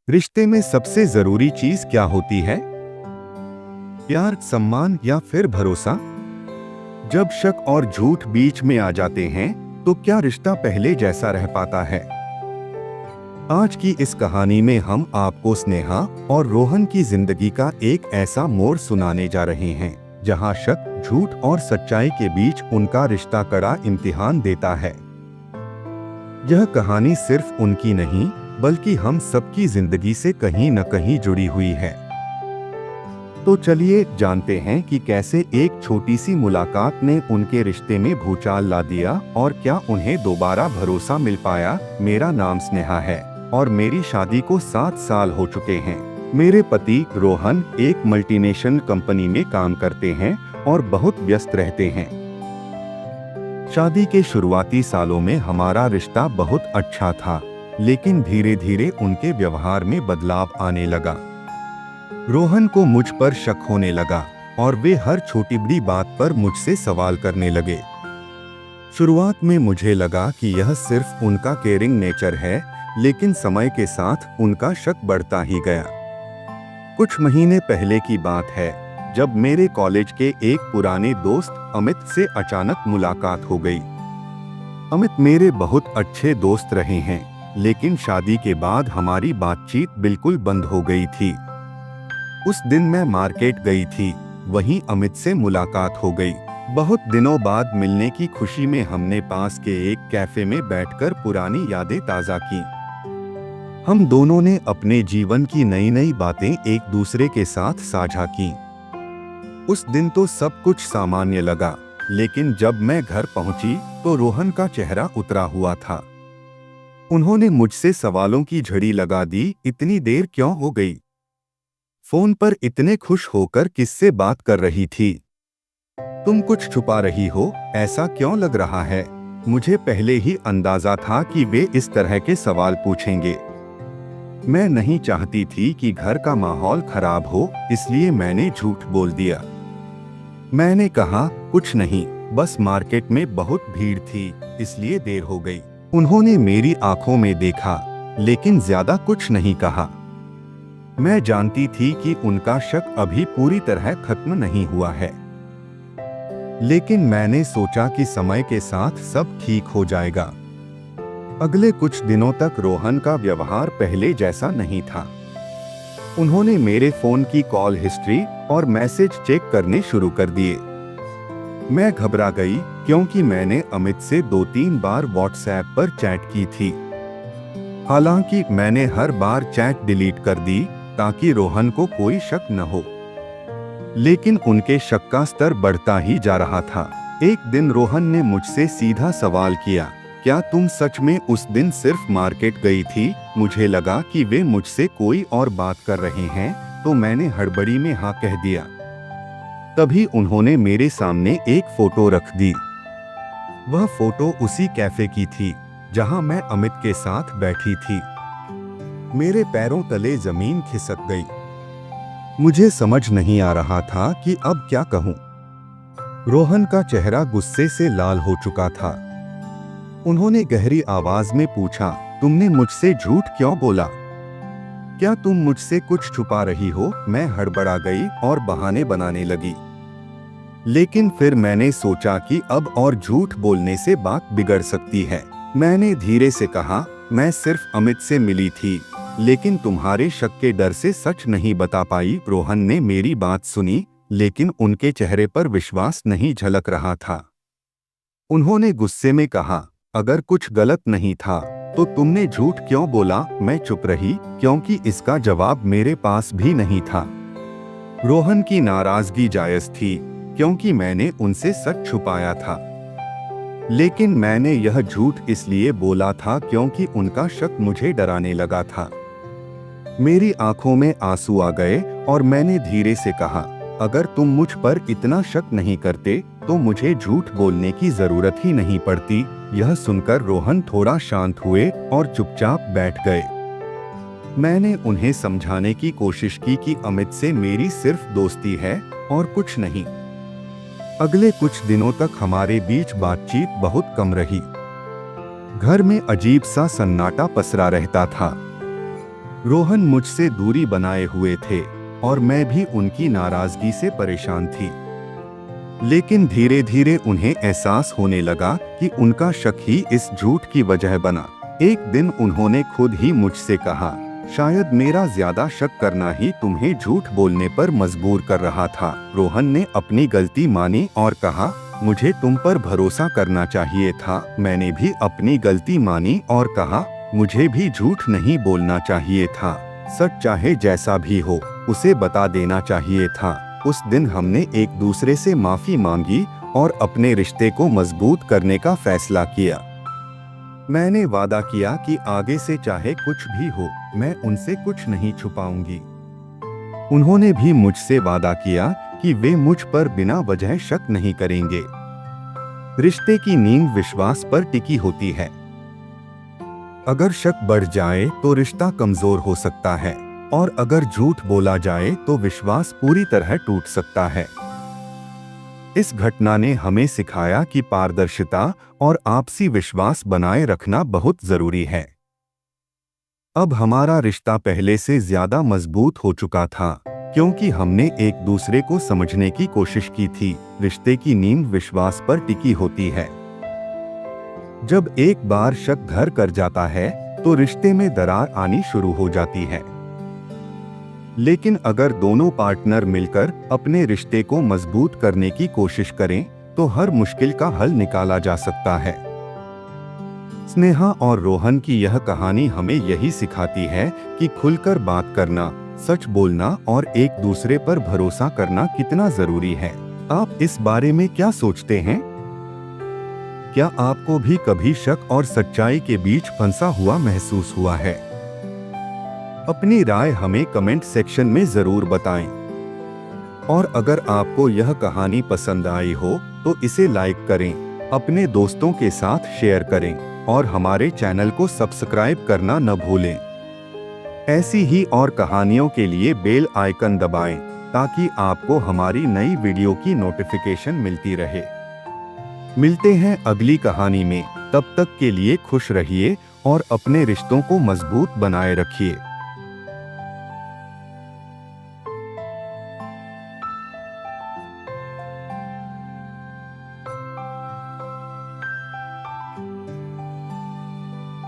रिश्ते में सबसे जरूरी चीज क्या होती है? प्यार, सम्मान या फिर भरोसा? जब शक और झूठ बीच में आ जाते हैं तो क्या रिश्ता पहले जैसा रह पाता है? आज की इस कहानी में हम आपको स्नेहा और रोहन की जिंदगी का एक ऐसा मोड़ सुनाने जा रहे हैं जहां शक, झूठ और सच्चाई के बीच उनका रिश्ता कड़ा इम्तिहान देता है। यह कहानी सिर्फ उनकी नहीं बल्कि हम सबकी जिंदगी से कहीं न कहीं जुड़ी हुई है। तो चलिए जानते हैं कि कैसे एक छोटी सी मुलाकात ने उनके रिश्ते में भूचाल ला दिया और क्या उन्हें दोबारा भरोसा मिल पाया। मेरा नाम स्नेहा है और मेरी शादी को 7 साल हो चुके हैं। मेरे पति रोहन एक मल्टीनेशनल कंपनी में काम करते हैं और बहुत व्यस्त रहते हैं। शादी के शुरुआती सालों में हमारा रिश्ता बहुत अच्छा था, लेकिन धीरे धीरे उनके व्यवहार में बदलाव आने लगा। रोहन को मुझ पर शक होने लगा और वे हर छोटी बड़ी बात पर मुझसे सवाल करने लगे। शुरुआत में मुझे लगा कि यह सिर्फ उनका केयरिंग नेचर है, लेकिन समय के साथ उनका शक बढ़ता ही गया। कुछ महीने पहले की बात है जब मेरे कॉलेज के एक पुराने दोस्त अमित से अचानक मुलाकात हो गई। अमित मेरे बहुत अच्छे दोस्त रहे हैं, लेकिन शादी के बाद हमारी बातचीत बिल्कुल बंद हो गई थी। उस दिन मैं मार्केट गई थी, वहीं अमित से मुलाकात हो गई। बहुत दिनों बाद मिलने की खुशी में हमने पास के एक कैफे में बैठकर पुरानी यादें ताज़ा की। हम दोनों ने अपने जीवन की नई नई बातें एक दूसरे के साथ साझा की। उस दिन तो सब कुछ सामान्य लगा, लेकिन जब मैं घर पहुंची तो रोहन का चेहरा उतरा हुआ था। उन्होंने मुझसे सवालों की झड़ी लगा दी, इतनी देर क्यों हो गई? फोन पर इतने खुश होकर किससे बात कर रही थी? तुम कुछ छुपा रही हो, ऐसा क्यों लग रहा है? मुझे पहले ही अंदाजा था कि वे इस तरह के सवाल पूछेंगे। मैं नहीं चाहती थी कि घर का माहौल खराब हो, इसलिए मैंने झूठ बोल दिया। मैंने कहा, कुछ नहीं, बस मार्केट में बहुत भीड़ थी, इसलिए देर हो गई। उन्होंने मेरी आंखों में देखा, लेकिन ज्यादा कुछ नहीं कहा। मैं जानती थी कि उनका शक अभी पूरी तरह खत्म नहीं हुआ है, लेकिन मैंने सोचा कि समय के साथ सब ठीक हो जाएगा। अगले कुछ दिनों तक रोहन का व्यवहार पहले जैसा नहीं था। उन्होंने मेरे फोन की कॉल हिस्ट्री और मैसेज चेक करने शुरू कर दिए। मैं घबरा गई क्योंकि मैंने अमित से 2-3 बार व्हाट्सएप पर चैट की थी। हालांकि मैंने हर बार चैट डिलीट कर दी ताकि रोहन को कोई शक न हो, लेकिन उनके शक का स्तर बढ़ता ही जा रहा था। एक दिन रोहन ने मुझसे सीधा सवाल किया, क्या तुम सच में उस दिन सिर्फ मार्केट गई थी? मुझे लगा कि वे मुझसे कोई और बात कर रहे हैं, तो मैंने हड़बड़ी में हाँ कह दिया। तभी उन्होंने मेरे सामने एक फोटो रख दी। वह फोटो उसी कैफे की थी जहां मैं अमित के साथ बैठी थी। मेरे पैरों तले जमीन खिसक गई। मुझे समझ नहीं आ रहा था कि अब क्या कहूं। रोहन का चेहरा गुस्से से लाल हो चुका था। उन्होंने गहरी आवाज में पूछा, तुमने मुझसे झूठ क्यों बोला? क्या तुम मुझसे कुछ छुपा रही हो? मैं हड़बड़ा गई और बहाने बनाने लगी, लेकिन फिर मैंने सोचा कि अब और झूठ बोलने से बात बिगड़ सकती है। मैंने धीरे से कहा, मैं सिर्फ अमित से मिली थी, लेकिन तुम्हारे शक के डर से सच नहीं बता पाई। रोहन ने मेरी बात सुनी, लेकिन उनके चेहरे पर विश्वास नहीं झलक रहा था। उन्होंने गुस्से में कहा, अगर कुछ गलत नहीं था तो तुमने झूठ क्यों बोला? मैं चुप रही क्योंकि इसका जवाब मेरे पास भी नहीं था। रोहन की नाराजगी जायज थी क्योंकि मैंने उनसे सच छुपाया था, लेकिन मैंने यह झूठ इसलिए बोला था क्योंकि उनका शक मुझे डराने लगा था। मेरी आंखों में आंसू आ गए और मैंने धीरे से कहा, अगर तुम मुझ पर इतना शक नहीं करते तो मुझे झूठ बोलने की जरूरत ही नहीं पड़ती। यह सुनकर रोहन थोड़ा शांत हुए और चुपचाप बैठ गए। मैंने उन्हें समझाने की कोशिश की कि अमित से मेरी सिर्फ दोस्ती है और कुछ नहीं। अगले कुछ दिनों तक हमारे बीच बातचीत बहुत कम रही। घर में अजीब सा सन्नाटा पसरा रहता था। रोहन मुझसे दूरी बनाए हुए थे और मैं भी उनकी नाराजगी से परेशान थी। लेकिन धीरे धीरे उन्हें एहसास होने लगा कि उनका शक ही इस झूठ की वजह बना। एक दिन उन्होंने खुद ही मुझसे कहा, शायद मेरा ज्यादा शक करना ही तुम्हें झूठ बोलने पर मजबूर कर रहा था। रोहन ने अपनी गलती मानी और कहा, मुझे तुम पर भरोसा करना चाहिए था। मैंने भी अपनी गलती मानी और कहा, मुझे भी झूठ नहीं बोलना चाहिए था। सच चाहे जैसा भी हो उसे बता देना चाहिए था। उस दिन हमने एक दूसरे से माफी मांगी और अपने रिश्ते को मजबूत करने का फैसला किया। मैंने वादा किया कि आगे से चाहे कुछ भी हो मैं उनसे कुछ नहीं छुपाऊंगी। उन्होंने भी मुझसे वादा किया कि वे मुझ पर बिना वजह शक नहीं करेंगे। रिश्ते की नींव विश्वास पर टिकी होती है। अगर शक बढ़ जाए तो रिश्ता कमजोर हो सकता है और अगर झूठ बोला जाए तो विश्वास पूरी तरह टूट सकता है। इस घटना ने हमें सिखाया कि पारदर्शिता और आपसी विश्वास बनाए रखना बहुत जरूरी है। अब हमारा रिश्ता पहले से ज्यादा मजबूत हो चुका था क्योंकि हमने एक दूसरे को समझने की कोशिश की थी। रिश्ते की नींव विश्वास पर टिकी होती है। जब एक बार शक घर कर जाता है तो रिश्ते में दरार आनी शुरू हो जाती है। लेकिन अगर दोनों पार्टनर मिलकर अपने रिश्ते को मजबूत करने की कोशिश करें तो हर मुश्किल का हल निकाला जा सकता है। स्नेहा और रोहन की यह कहानी हमें यही सिखाती है कि खुलकर बात करना, सच बोलना और एक दूसरे पर भरोसा करना कितना जरूरी है। आप इस बारे में क्या सोचते हैं? क्या आपको भी कभी शक और सच्चाई के बीच फंसा हुआ महसूस हुआ है? अपनी राय हमें कमेंट सेक्शन में जरूर बताएं। और अगर आपको यह कहानी पसंद आई हो तो इसे लाइक करें, अपने दोस्तों के साथ शेयर करें और हमारे चैनल को सब्सक्राइब करना न भूलें। ऐसी ही और कहानियों के लिए बेल आइकन दबाएं ताकि आपको हमारी नई वीडियो की नोटिफिकेशन मिलती रहे। मिलते हैं अगली कहानी में। तब तक के लिए खुश रहिए और अपने रिश्तों को मजबूत बनाए रखिए।